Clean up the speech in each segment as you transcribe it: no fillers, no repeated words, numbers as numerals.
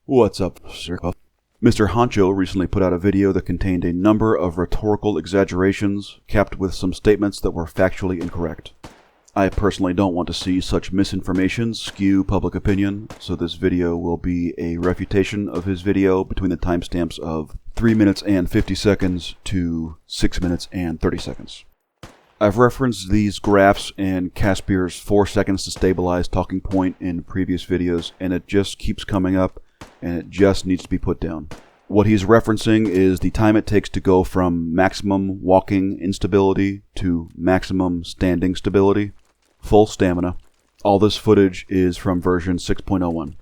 What's up, sir? Mr. Honcho recently put out a video that contained a number of rhetorical exaggerations capped with some statements that were factually incorrect. I personally don't want to see such misinformation skew public opinion, so this video will be a refutation of his video between the timestamps of 3 minutes and 50 seconds to 6 minutes and 30 seconds. I've referenced these graphs and Caspier's 4 seconds to stabilize talking point in previous videos, and it just keeps coming up, and it just needs to be put down. What he's referencing is the time it takes to go from maximum walking instability to maximum standing stability, full stamina. All this footage is from version 6.01.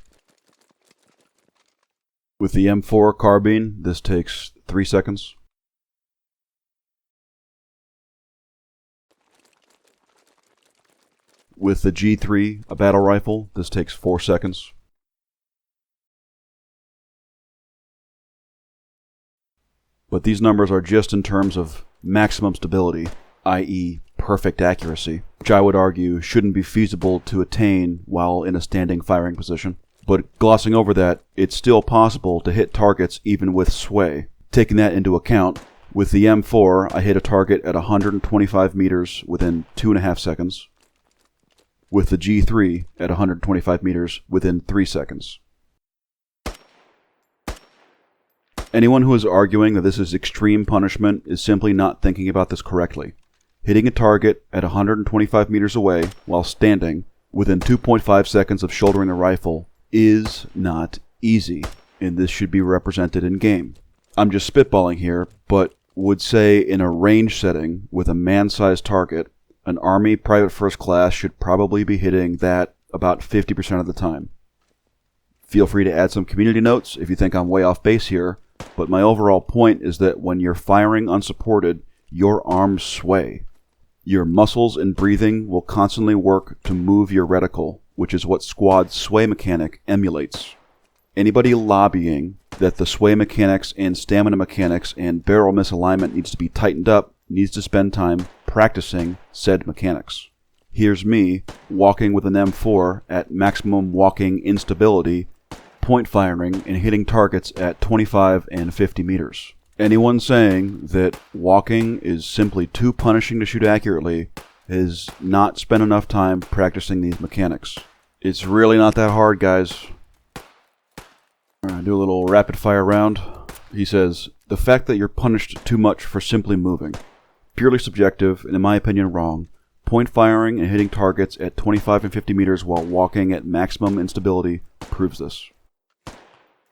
With the M4 carbine, this takes 3 seconds. With the G3, a battle rifle, this takes 4 seconds. But these numbers are just in terms of maximum stability, i.e. perfect accuracy, which I would argue shouldn't be feasible to attain while in a standing firing position. But glossing over that, it's still possible to hit targets even with sway. Taking that into account, with the M4, I hit a target at 125 meters within 2.5 seconds. With the G3 at 125 meters within 3 seconds. Anyone who is arguing that this is extreme punishment is simply not thinking about this correctly. Hitting a target at 125 meters away while standing within 2.5 seconds of shouldering the rifle is not easy, and this should be represented in game. I'm just spitballing here, but would say in a range setting with a man-sized target, an Army Private First Class should probably be hitting that about 50% of the time. Feel free to add some community notes if you think I'm way off base here, but my overall point is that when you're firing unsupported, your arms sway. Your muscles and breathing will constantly work to move your reticle, which is what squad sway mechanic emulates. Anybody lobbying that the sway mechanics and stamina mechanics and barrel misalignment needs to be tightened up needs to spend time practicing said mechanics. Here's me walking with an M4 at maximum walking instability, point firing and hitting targets at 25 and 50 meters. Anyone saying that walking is simply too punishing to shoot accurately has not spent enough time practicing these mechanics. It's really not that hard, guys. Alright, do a little rapid fire round. He says, the fact that you're punished too much for simply moving. Purely subjective, and in my opinion wrong. Point firing and hitting targets at 25 and 50 meters while walking at maximum instability proves this.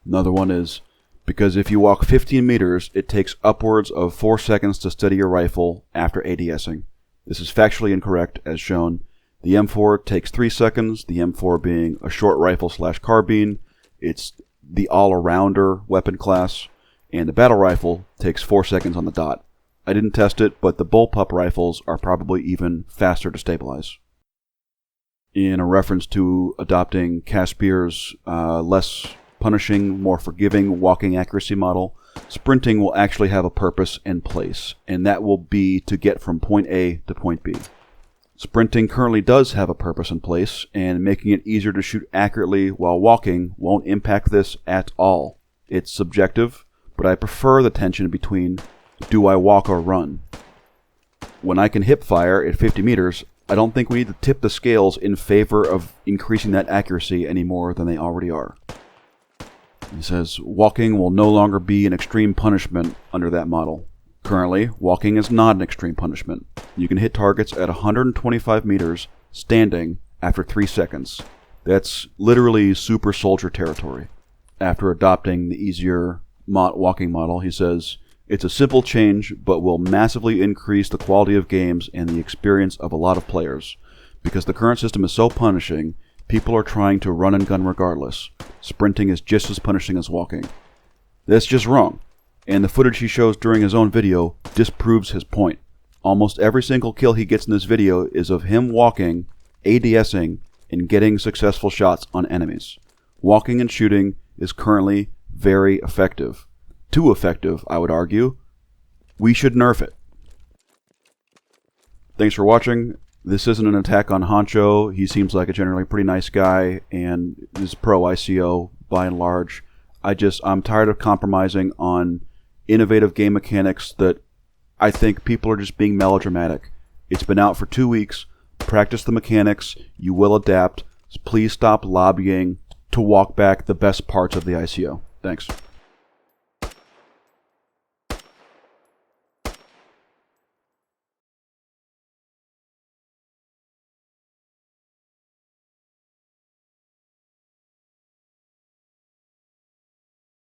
Another one is, because if you walk 15 meters, it takes upwards of 4 seconds to steady your rifle after ADSing. This is factually incorrect, as shown. The M4 takes 3 seconds, the M4 being a short rifle / carbine. It's the all-arounder weapon class, and the battle rifle takes 4 seconds on the dot. I didn't test it, but the bullpup rifles are probably even faster to stabilize. In a reference to adopting Caspier's less punishing, more forgiving walking accuracy model, sprinting will actually have a purpose and place, and that will be to get from point A to point B. Sprinting currently does have a purpose and place, and making it easier to shoot accurately while walking won't impact this at all. It's subjective, but I prefer the tension between do I walk or run? When I can hip fire at 50 meters, I don't think we need to tip the scales in favor of increasing that accuracy any more than they already are. He says, walking will no longer be an extreme punishment under that model. Currently, walking is not an extreme punishment. You can hit targets at 125 meters standing after 3 seconds. That's literally super soldier territory. After adopting the easier walking model, he says, it's a simple change, but will massively increase the quality of games and the experience of a lot of players. Because the current system is so punishing, people are trying to run and gun regardless. Sprinting is just as punishing as walking. That's just wrong, and the footage he shows during his own video disproves his point. Almost every single kill he gets in this video is of him walking, ADSing, and getting successful shots on enemies. Walking and shooting is currently very effective. Too effective, I would argue. We should nerf it. Thanks for watching. This isn't an attack on Honcho. He seems like a generally pretty nice guy and is pro-ICO by and large. I'm tired of compromising on innovative game mechanics that I think people are just being melodramatic. It's been out for 2 weeks. Practice the mechanics. You will adapt. Please stop lobbying to walk back the best parts of the ICO. Thanks.